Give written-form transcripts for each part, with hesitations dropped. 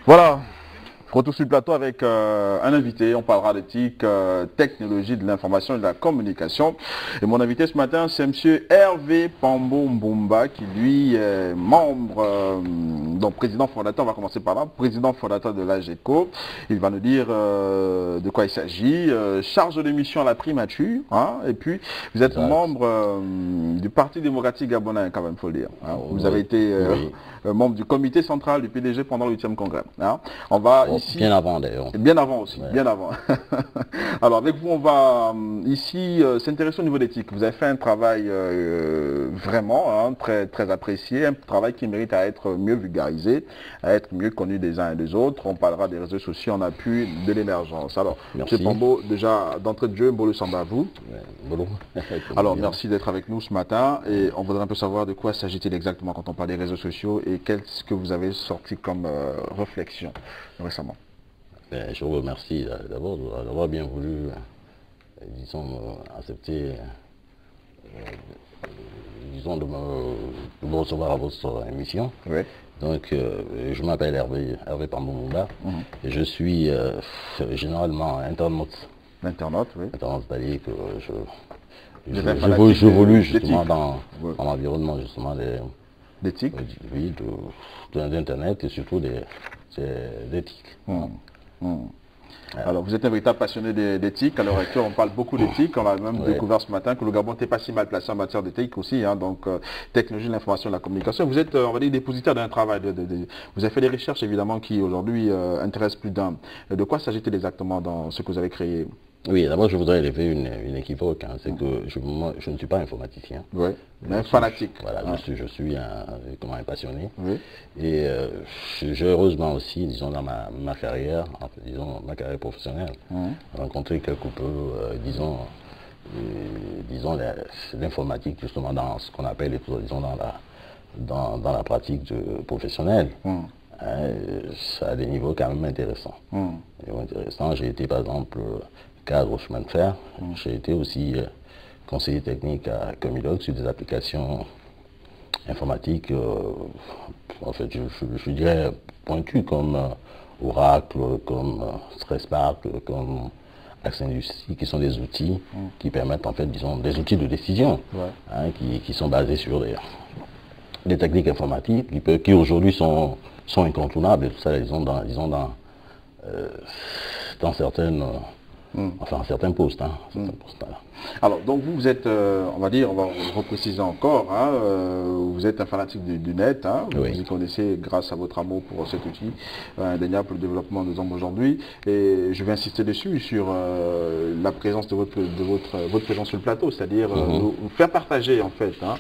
Voilà, retour sur le plateau avec un invité. On parlera d'éthique, technologie de l'information et de la communication. Et mon invité ce matin, c'est monsieur Hervé Pambo Mbumba, qui lui est membre, donc président fondateur, on va commencer par là, président fondateur de l'AGECO. Il va nous dire de quoi il s'agit. Charge de mission à la primature, hein, et puis vous êtes membre du Parti démocratique gabonais, quand même, il faut le dire. Hein. Vous avez été membre du comité central du PDG pendant le 8e congrès. Hein. On va ici... Bien avant d'ailleurs. Bien avant aussi, bien avant. Alors avec vous, on va ici s'intéresser au niveau d'éthique. Vous avez fait un travail vraiment très, très apprécié, un travail qui mérite à être mieux vulgarisé, à être mieux connu des uns et des autres. On parlera des réseaux sociaux en appui de l'émergence. Alors, merci. M. Pambo, déjà d'entrée de jeu, Mbolo Samba à vous. Bonjour. Alors, merci d'être avec nous ce matin et on voudrait un peu savoir de quoi s'agit-il exactement quand on parle des réseaux sociaux et qu'est-ce que vous avez sorti comme réflexion récemment. Je vous remercie d'abord d'avoir bien voulu, disons, accepter, disons, de me recevoir à votre émission. Oui. Donc, je m'appelle Hervé Pambo Mbumba et je suis généralement internaute. Internaute, oui. Internaute, c'est-à-dire que j'évolue justement dans l'environnement justement d'éthique, oui, d'Internet et surtout d'éthique. Alors, vous êtes un véritable passionné d'éthique. À l'heure actuelle, on parle beaucoup d'éthique. On a même découvert ce matin que le Gabon n'était pas si mal placé en matière d'éthique aussi. Hein, donc, technologie de l'information et de la communication. Vous êtes, on va dire, dépositaire d'un travail. Vous avez fait des recherches, évidemment, qui aujourd'hui intéressent plus d'un. De quoi s'agit-il exactement dans ce que vous avez créé? Oui, d'abord, je voudrais élever une équivoque. Hein, c'est que je ne suis pas informaticien. Oui, mais un fanatique. Voilà, je suis un passionné. Oui. Et j'ai heureusement aussi, disons, dans ma carrière, disons, ma carrière professionnelle, rencontré quelque peu, disons, l'informatique, justement, dans ce qu'on appelle, disons, dans la pratique professionnelle. Ça a des niveaux quand même intéressants. J'ai été, par exemple, cadre au chemin de fer. J'ai été aussi conseiller technique à Comiloc sur des applications informatiques, en fait, je dirais pointues comme Oracle, comme StressPark, comme Axe Industrie, qui sont des outils qui permettent, en fait, disons, des outils de décision, qui sont basés sur des techniques informatiques qui aujourd'hui sont incontournables, et tout ça, disons, dans certaines... Enfin, certains postes. Alors, donc vous êtes, on va dire, on va repréciser encore, hein, vous êtes un fanatique du net, hein, vous y connaissez grâce à votre amour pour cet outil, indéniable pour le développement des hommes aujourd'hui. Et je vais insister dessus, sur la présence de votre présence sur le plateau, c'est-à-dire vous faire partager, en fait, hein,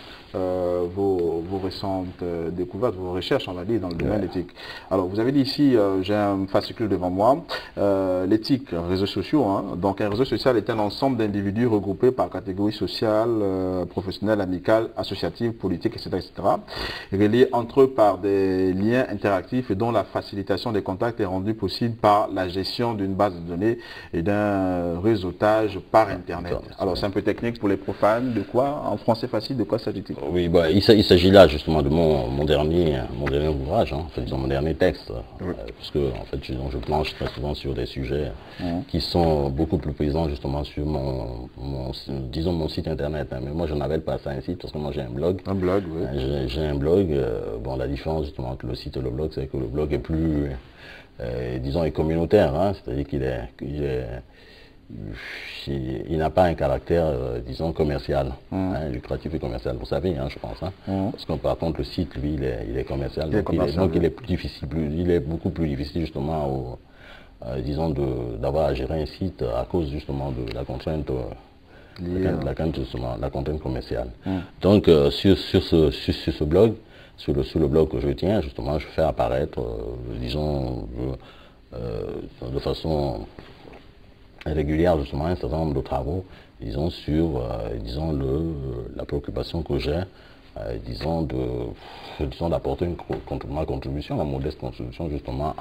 vos récentes découvertes, vos recherches, on va dire, dans le domaine éthique. Alors, vous avez dit ici, j'ai un fascicule devant moi, l'éthique, réseaux sociaux. Hein. Donc, un réseau social est un ensemble d'individus regroupés par catégorie sociale, professionnelle, amicale, associative, politique, etc., etc., reliés entre eux par des liens interactifs et dont la facilitation des contacts est rendue possible par la gestion d'une base de données et d'un réseautage par Internet. Alors, c'est un peu technique pour les profanes. De quoi, en français facile, de quoi s'agit-il? Oui, bah, il s'agit là justement de mon dernier ouvrage, hein, en fait, disons, mon dernier texte, parce que en fait, je planche très souvent sur des sujets qui sont beaucoup plus présents justement sur disons mon site internet, hein, mais moi je n'appelle pas ça un site parce que moi j'ai un blog. Un blog, oui. J'ai un blog. Bon, la différence justement entre le site et le blog, c'est que le blog est plus, disons, est communautaire, hein, c'est-à-dire il n'a pas un caractère, disons, commercial, lucratif et commercial, vous savez, hein, je pense. Hein, parce que par contre, le site, lui, il est commercial, donc il est plus difficile, il est beaucoup plus difficile justement, disons, d'avoir à gérer un site à cause justement de la contrainte, la contrainte commerciale. Donc, sur ce blog, sur le blog que je tiens, justement, je fais apparaître, disons, de façon régulière justement un certain nombre de travaux, disons, sur la préoccupation que j'ai, disons, d'apporter ma contribution, ma modeste contribution justement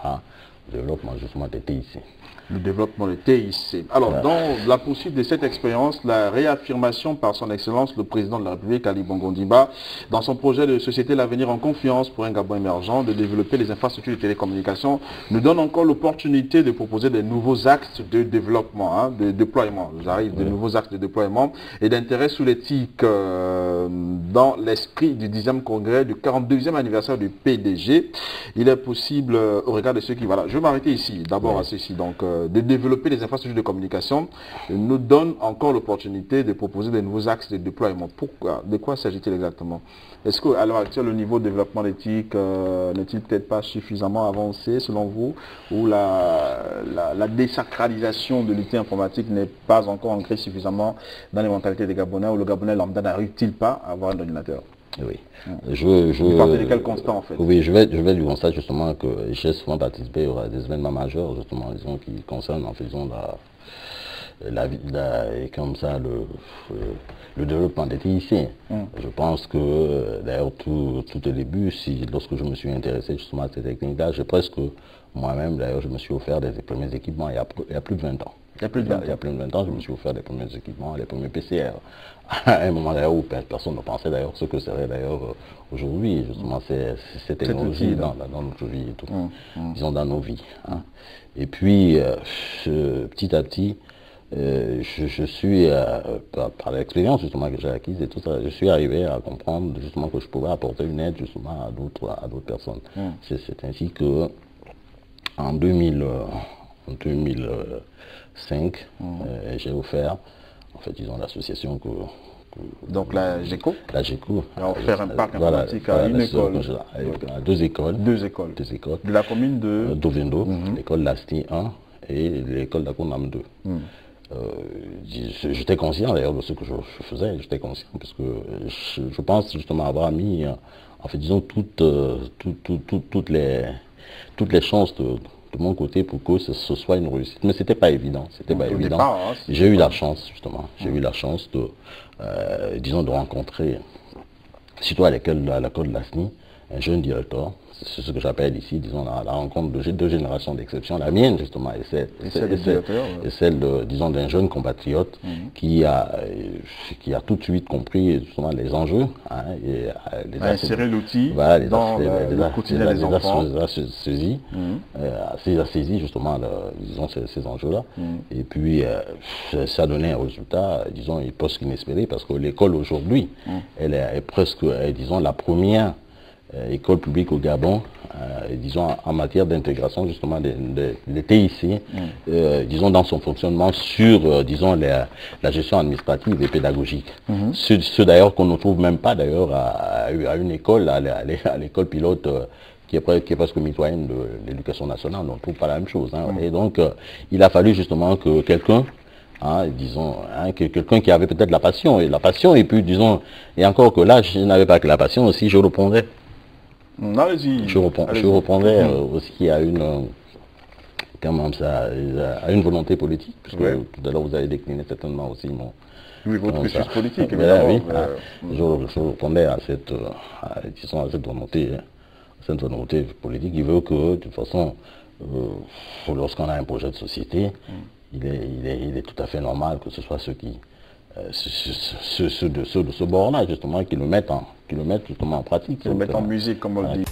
développement justement des TIC. Le développement des TIC. Alors, dans la poursuite de cette expérience, la réaffirmation par son Excellence, le président de la République, Ali Bongo Ondimba, dans son projet de société L'avenir en confiance pour un Gabon émergent, de développer les infrastructures de télécommunications, nous donne encore l'opportunité de proposer des nouveaux axes de développement, de déploiement. J'arrive, de nouveaux axes de déploiement et d'intérêt sous l'éthique dans l'esprit du 10e congrès, du 42e anniversaire du PDG. Il est possible, au regard de ceux qui... Voilà, je vais m'arrêter ici, d'abord à ceci. Donc, de développer les infrastructures de communication nous donne encore l'opportunité de proposer des nouveaux axes de déploiement. Pourquoi? De quoi s'agit-il exactement? Est-ce qu'à l'heure actuelle, le niveau de développement d'éthique n'est-il peut-être pas suffisamment avancé selon vous, ou la désacralisation de l'outil informatique n'est pas encore ancrée suffisamment dans les mentalités des Gabonais, ou le Gabonais lambda n'arrive-t-il pas à avoir un ordinateur? Oui. Vous partez de quel constat en fait? Oui, je vais du constat justement que j'ai souvent participé à des événements majeurs justement, disons, qui concernent en faisant comme ça le développement des TIC. Je pense que d'ailleurs tout au début, lorsque je me suis intéressé justement à ces techniques-là, j'ai presque moi-même d'ailleurs je me suis offert des premiers équipements il y a plus de 20 ans. Il y a plus de 20 ans, je me suis offert des premiers équipements, les premiers PCR. À un moment d'ailleurs où personne ne pensait d'ailleurs ce que serait d'ailleurs aujourd'hui, justement, cette technologie dans notre vie et tout, disons dans nos vies. Et puis, petit à petit, je suis, par l'expérience justement que j'ai acquise et tout ça, je suis arrivé à comprendre justement que je pouvais apporter une aide justement à d'autres personnes. C'est ainsi que en 2005, j'ai offert, en fait, disons, l'association donc la GECO? La GECO. A offert un parc informatique à une école. À deux écoles. Deux écoles. De la commune de Dovendo, l'école Lasti 1 et l'école d'Akonam 2. J'étais conscient d'ailleurs de ce que je faisais, j'étais conscient parce que je pense justement avoir mis, en fait, disons, toutes les chances de mon côté pour que ce soit une réussite. Mais c'était pas évident, J'ai eu la chance, justement, disons, de rencontrer, surtout à l'école de la SNI, un jeune directeur. C'est ce que j'appelle ici, disons, la rencontre de deux générations d'exception. La mienne, justement, et celle disons, d'un jeune compatriote qui a tout de suite compris, justement, les enjeux. Insérer l'outil dans le quotidien des enfants. A saisi, justement, disons, ces enjeux-là. Et puis, ça a donné un résultat, disons, presque inespéré, parce que l'école, aujourd'hui, elle est presque, disons, la première école publique au Gabon, disons, en matière d'intégration justement des TIC, disons, dans son fonctionnement sur, disons, la gestion administrative et pédagogique. Ce d'ailleurs qu'on ne trouve même pas d'ailleurs à une école, à l'école pilote qui est presque mitoyenne de l'éducation nationale. On ne trouve pas la même chose. Et donc, il a fallu justement que quelqu'un, disons, quelqu'un qui avait peut-être la passion, et puis, disons, et encore que là, je n'avais pas que la passion aussi, je répondais. Je reprendrai aussi à une volonté politique, puisque tout à l'heure vous avez décliné certainement aussi votre cursus politique, évidemment. Je répondais à cette volonté politique qui veut que, de toute façon, lorsqu'on a un projet de société, il est tout à fait normal que ce soit ceux de ce bord-là, justement, qui le mettent justement en pratique. Qui le mettent en musique, comme on le dit.